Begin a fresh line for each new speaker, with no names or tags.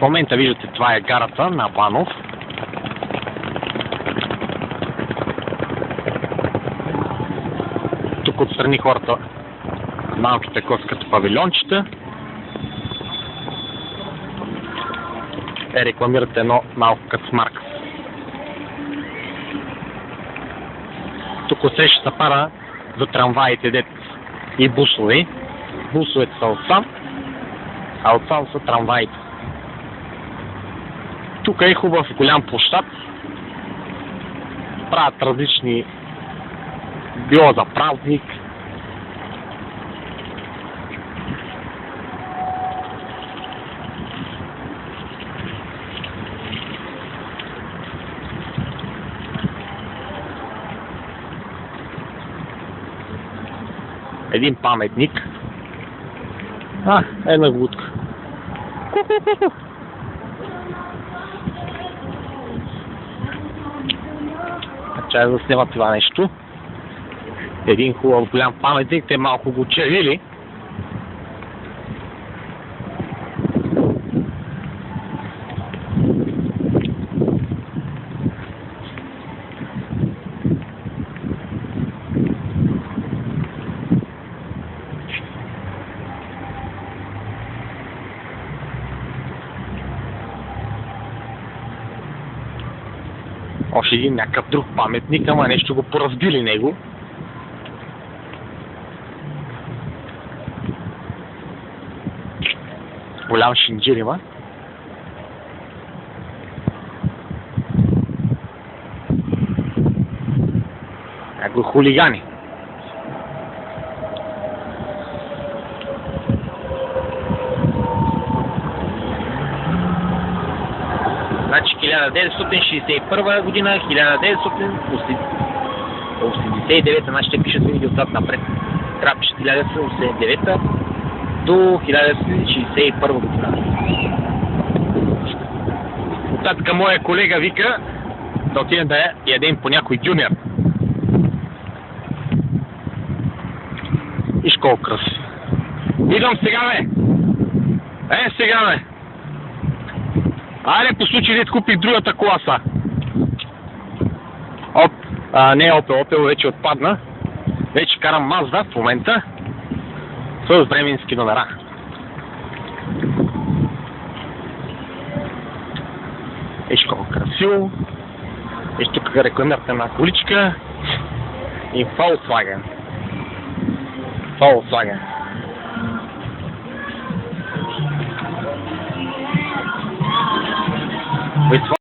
момента виждате, това е гарата на Банов. Тук отстрани хората малките коската павилиончета. Рекламират едно малко кацмарк. Тук усеща пара за трамваите, дет и бусове. Бусовете са отсам, а отсам са трамваите. Тук е хубав голям площад. Правят различни, било за празник. Един паметник. Една глутка. Чай да снимат това нещо. Един хубав голям паметник, те малко го червили. Още един някакъв друг паметник, ама нещо го поразбили него. Голям шинджир има. Някои хулигани. Значи 1961 година, 1989, значи ще пишат винаги отзад напред. Трябва да пишат 1989 до 1961 година. Оттатък моя колега вика да отидем да ядем по някой дюнер. Виж колко красиво. Идвам сега, бе! Сега, бе! Айде, по случай дет купих другата кола са. Не Опел вече отпадна. Вече карам Мазда в момента. С временски номера. Виж колко красиво. Виж тук рекламират една количка. И Volkswagen. With